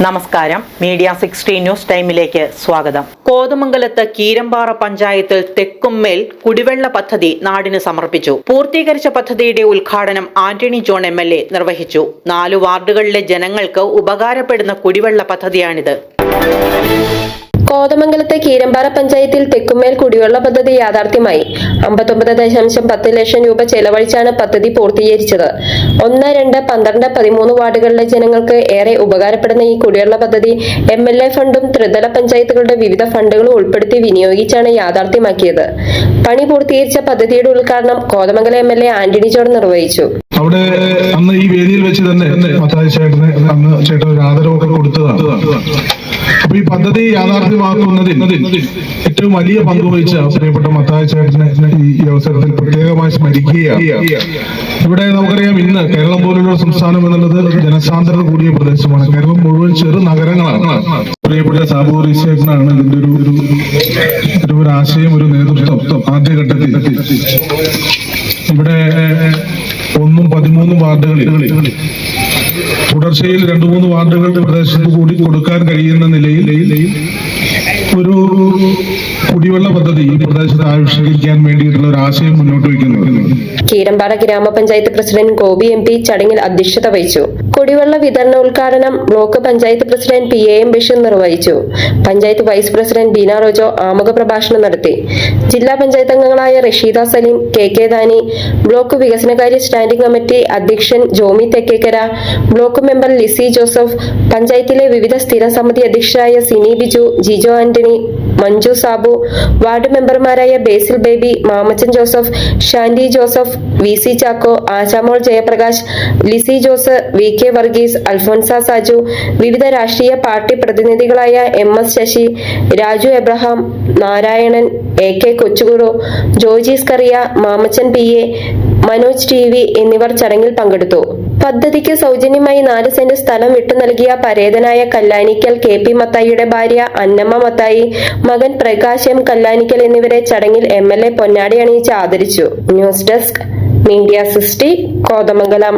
നമസ്കാരം. Media 60 news ടൈമിലേക്ക് സ്വാഗതം. കോതമംഗലത്ത് കീരമ്പാറ പഞ്ചായത്തിൽ തെക്കുംമേൽ കുടിവെള്ള പദ്ധതി നാടിന് സമർപ്പിച്ചു. പൂർത്തീകരിച്ച പദ്ധതിയുടെ ഉദ്ഘാടനം ആന്റണി ജോൺ MLA നിർവഹിച്ചു. 4 വാർഡുകളിലെ ജനങ്ങൾക്ക് ഉപകാരപ്പെടുന്ന കുടിവെള്ള പദ്ധതിയാണിത്. കോതമംഗലത്തെ കീരമ്പാറ പഞ്ചായത്തിൽ തെക്കുമേൽ കുടിവെള്ള പദ്ധതി യാഥാർത്ഥ്യമായി. 59.10 ലക്ഷം രൂപ ചെലവഴിച്ചാണ് പദ്ധതി പൂർത്തീകരിച്ചത്. 1, 2, 12, 13 വാർഡുകളിലെ ജനങ്ങൾക്ക് ഏറെ ഉപകാരപ്പെടുന്ന ഈ കുടിവെള്ള പദ്ധതി MLA ഫണ്ടും ത്രിതല പഞ്ചായത്തുകളുടെ വിവിധ ഫണ്ടുകളും ഉൾപ്പെടുത്തി വിനിയോഗിച്ചാണ് യാഥാർത്ഥ്യമാക്കിയത്. പണി പൂർത്തീകരിച്ച പദ്ധതിയുടെ ഉദ്ഘാടനം കോതമംഗലം MLA ആന്റണി ജോൺ നിർവഹിച്ചു. അവിടെ അന്ന് ഈ വേദിയിൽ വെച്ച് തന്നെ മത്തായി ചേട്ടന് ചേട്ടൻ ഒരു ആദരവൊക്കെ കൊടുത്തതാണ്. അപ്പൊ ഈ പദ്ധതി യാഥാർത്ഥ്യമാക്കുന്നതിൽ ഏറ്റവും വലിയ പങ്ക് വഹിച്ച പ്രിയപ്പെട്ട മത്തായി ചേട്ടനെ ഈ അവസരത്തിൽ പ്രത്യേകമായി സ്മരിക്കുകയാണ്. ഇവിടെ നമുക്കറിയാം, ഇന്ന് കേരളം പോലുള്ള സംസ്ഥാനം എന്നുള്ളത് ജനസാന്ദ്രത കൂടിയ പ്രദേശമാണ്. കേരളം മുഴുവൻ ചെറു നഗരങ്ങളാണ്. പ്രിയപ്പെട്ട സാബു ചേട്ടനാണ് ഇതിന്റെ ഒരു ആശയം, ഒരു നേതൃത്വം ആദ്യഘട്ടത്തിൽ ഇവിടെ 1, 13 വാർഡുകളിൽ തുടർച്ചയിൽ 2-3 വാർഡുകളുടെ പ്രദേശത്ത് കൂടി കൊടുക്കാൻ കഴിയുന്ന നിലയിൽ ഒരു കുടിവെള്ള പദ്ധതി ഈ പ്രദേശത്ത് ആവിഷ്കരിക്കാൻ വേണ്ടിയിട്ടുള്ള ഒരു ആശയം മുന്നോട്ട് വയ്ക്കുന്നു. കീരമ്പാറ ഗ്രാമപഞ്ചായത്ത് പ്രസിഡന്റ് ഗോപി MP ചടങ്ങിൽ അധ്യക്ഷത വഹിച്ചു. കുടിവെള്ള വിതരണ ഉദ്ഘാടനം block panchayat president PAM Basheer നിർവഹിച്ചു. പഞ്ചായത്ത് വൈസ് പ്രസിഡന്റ് ബീന റോജോ ആമുഖ പ്രഭാഷണം നടത്തി. ജില്ലാ പഞ്ചായത്ത് അംഗങ്ങളായ റഷീദ സലീം, KK ദാനി, ബ്ലോക്ക് വികസനകാര്യ സ്റ്റാൻഡിംഗ് കമ്മിറ്റി അധ്യക്ഷൻ ജോമി തെക്കേക്കര, ബ്ലോക്ക് മെമ്പർ ലിസി ജോസഫ്, പഞ്ചായത്തിലെ വിവിധ സ്ഥിരം സമിതി അധ്യക്ഷരായ സിനി ബിജു, ജിജോ ആന്റണി, മഞ്ജു സാബു, വാർഡ് മെമ്പർമാരായ ബേസിൽ ബേബി, മാമച്ചൻ ജോസഫ്, ഷാൻഡി ജോസഫ്, VC ചാക്കോ, ആശാമോൾ ജയപ്രകാശ്, ലിസി ജോസ്, VK വർഗീസ്, അൽഫോൻസ സാജു, വിവിധ രാഷ്ട്രീയ പാർട്ടി പ്രതിനിധികളായ MS ശശി, രാജു എബ്രഹാം, നാരായണൻ, AK കൊച്ചുകുറു, ജോജീസ് കറിയ, മാമച്ചൻ PA, മനോജ് TV എന്നിവർ ചടങ്ങിൽ പങ്കെടുത്തു. പദ്ധതിക്ക് സൗജന്യമായി 4 സെന്റ് സ്ഥലം വിട്ടു നൽകിയ പരേതനായ കല്ലാനിക്കൽ KP മത്തായിയുടെ ഭാര്യ അന്നമ്മ മത്തായി, മകൻ പ്രകാശ് M കല്ലാനിക്കൽ എന്നിവരെ ചടങ്ങിൽ MLA പൊന്നാടി അണിയിച്ച് ആദരിച്ചു. News desk media 60 Kothamangalam.